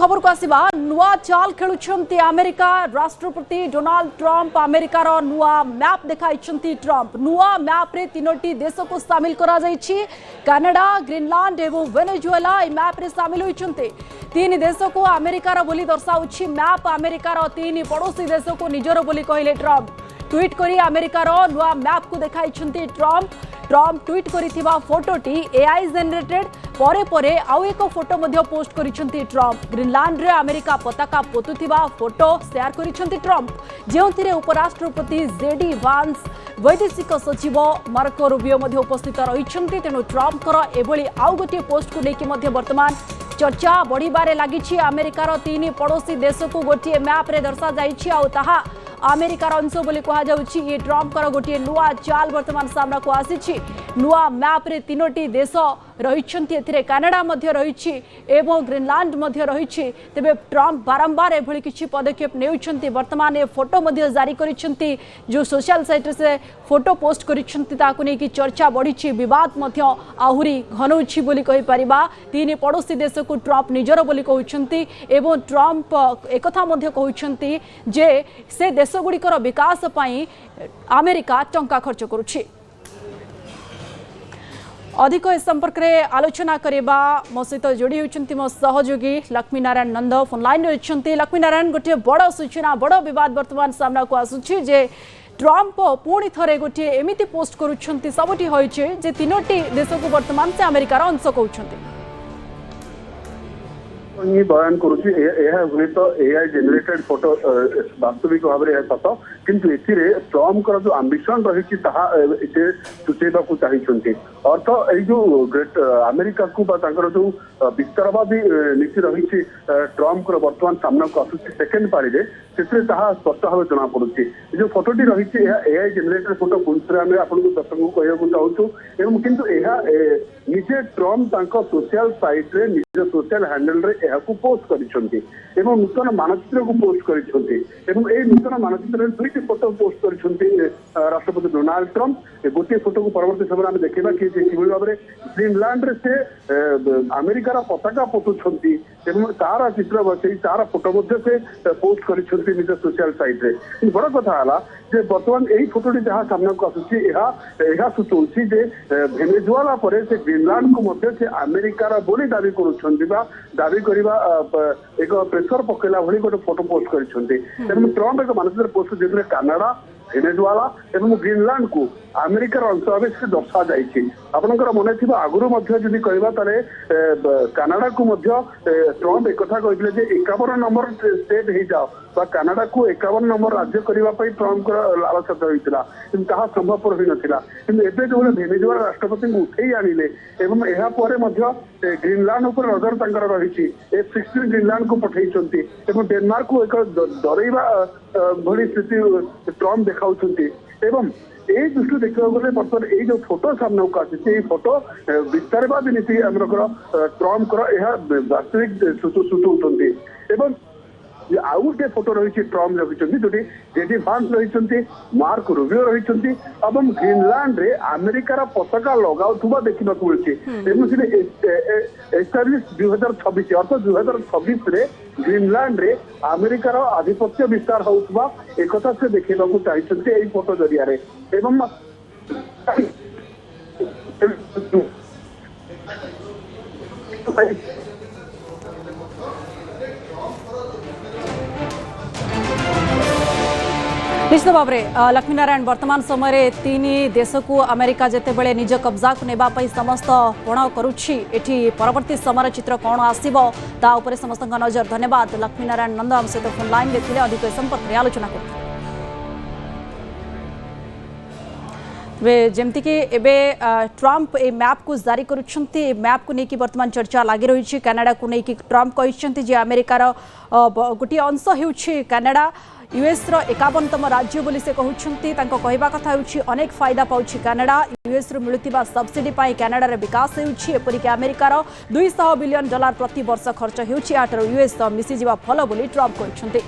खबर को आसवा नुआ चाल खेलुंट अमेरिका राष्ट्रपति डोनाल्ड ट्रंप अमेरिकार नुआ मैप देखाई ट्रंप नुआ मैप रे तीनोटी देश को सामिल करा कनाडा ग्रीनलैंड एवं वेनेजुएला मैप रे सामिल होती तीन देश को अमेरिकार बोली दर्शाऊँ मैप अमेरिकार तीन पड़ोसी देश को निजर बोली कहले ट्रंप ट्वीट करी अमेरिकार नुआ मैप को देखाई ट्रंप ट्वीट करिथिबा फोटोटी एआई जेनरेटेड परे परे आउ एक फोटो मध्य पोस्ट करिसेंती ट्रंप ग्रीनलैंड रे अमेरिका पताका पोतुथिबा फोटो शेयर करिसेंती ट्रंप जेउथिरे उपराष्ट्रपति जेडी वांस वैदेशिक सचिव मार्को रूबियो मध्य उपस्थित रहिसेंती तेनु ट्रंप कर एभली आउ गोटे पोस्ट को लेकी मध्य वर्तमान चर्चा बढ़िबारे लागिछि अमेरिकार तीन पड़ोसी देश को गोटे मैप रे दर्शा जाइछि आउ ताहा अमेरिकार अंश बोली कहा जाउछि ये ट्रंप कर गोटे नुआ चाल वर्तमान सामना को आसी नुआ मैप रे तीनोटी देश रहिछन्ति एथिरे कनाडा मध्य रहिछि एवं ग्रीनलैंड मध्य रहिछि तेबे ट्रंप बारंबार एभली किछि पदक्षेप नेउछन्ति वर्तमान ए फोटो मध्य जारी करिछन्ति जो सोशल साइट से फोटो पोस्ट करिछन्ति ताकु नै कि चर्चा बढ़िछि विवाद मध्य आहुरी घनउछि बोली कहि परिबा तीन पड़ोसी देश को ट्रंप निजर बोली कहउछन्ति एवं ट्रंप एकथा मध्य कहउछन्ति जे से देश गुड़िकर विकास पई अमेरिका टंका खर्च करुछि अधिक इस संपर्क में आलोचना करबा मो सहित जोड़ी होती मो सहयोगी लक्ष्मीनारायण नंद फोन लाइन रही लक्ष्मीनारायण गोटे बड़ सूचना बड़ बद वर्तमान सामना को आसुछि जे ट्रंप पुणी थे गोटे एमती पोस्ट करुछन्ति सबुठी होइछे जे तीनोटी देश को वर्तमान से अमेरिकार अंश कहउछन्ति बयान करुच्ची तो एआई जेनेटेड फोटो वास्तविक भाव में सत किंतु एथिरे ट्रंप जो आंबिशन रही सूचेबा चाहिए अर्थ यो ग्रेट अमेरिका को जो विस्तारवादी नीति रही ट्रंप वर्तमान सामना को आसूँ सेकेंड पारी से स्पष्ट भाव जना पड़ी जो फोटोटी रही एआई जेनेटेड फोटो पुनः आम आपको दर्शक को कहूँ चाहूँ किंतु निजे ट्रंप सोशल साइट रे निज सोशल हैंडल रे पोस्ट करिसेंती एवं नूतन मानचित्र को पोस्ट करिसेंती एवं ए नूतन मानचित्र दुईटी फोटो पोस्ट करिसेंती राष्ट्रपति डोनाल्ड ट्रंप गोटे फोटो को परवर्ती समय आम देखा कि भाव में ग्रीनलैंड रे से अमेरिकार पताका पोतुछंती एवं तार चित्र बसई तार फोटो से पोस्ट करिसेंती निज सोशल साइट रे बड़ कथा हला जे वर्तमान यही फोटोटी जहाँ सामना को आसूँ सूचौछि जे वेनेजुएला पर से ग्रीनलैंड को मध्य से अमेरिकार बोली दाबी करुछंती बा दाबी करबा एक प्रेसर पकेला भली गोटे फोटो पोस्ट करिसेंती एवं ट्रंप एक मानचित्र पोस्ट जे कनाडा वेनेजुएला एवं ग्रीनलैंड को अमेरिकार अंश भाव से दर्शा जाइए आपंकर मन थी आगुरी जदि कहवा ताले कनाडा को ट्रंप एक कहते 51 नंबर स्टेट हो जाओ कनाडा को 51 नंबर राज्य करने ट्रंप लालसा होता ताहा संभवपर हो नाला कि जो वेनेजुएला राष्ट्रपति को उठे आनिले एवं यापर ग्रीनलैंड उपर नजर रही F-16 ग्रीनलैंड को पठे डेनमार्क को एक डरइबा भली स्थिति ट्रंप देखाउछन्ति एवं ए दृष्टि देखा गले बर्तमान ये जो फोटो सामने को आसी फोटो विस्तारवादी नीति ट्रंप वास्तविक सूचौती एवं आउ गोटे फोटो रही ट्रंप रखिंट जो जेडी वांस रही मार्क रूबियो रही और ग्रीनलैंड रे अमेरिकार पताका लगाउथुबा देखा मिलूँ एस्टाब्लिश 2026 अर्थ 2026 रे ग्रीनलैंड रे अमेरिकार आधिपत्य विस्तार होउथबा एकथा से देखा चाहिए फोटो जरिया रे एवं निश्चित भाव में लक्ष्मीनारायण वर्तमान समय तीन देश को अमेरिका जितेबाला निज कब्जा को नेबाई समस्त पण करुच्ची एठी परवर्ती समय चित्र कौन आसो ता उपरे समस्त नजर धन्यवाद लक्ष्मीनारायण नंद आम सहित फोन लाइन में अधिक संपर्क में आलोचना कर जमती कि एबे ट्रंप ए मैप को जारी करुछंती मैप को लेकिन वर्तमान चर्चा लगी रही कनाडा को लेकिन ट्रंप कहते जे अमेरिकार गोटे अंश होउछि कनाडा यूएस रो 51तम राज्य बोली से कहउछंती तांको कहबा कथा होउछि अनेक फायदा पाउछि कनाडा यूएस रो मिलुतिबा सब्सिडी पाई कनाडा रे विकास होउछि एपरि कि अमेरिकार $200 बिलियन प्रति वर्ष खर्च होउछि आटर यूएस मिसी जिबा फल बोली ट्रंप कहउछंती।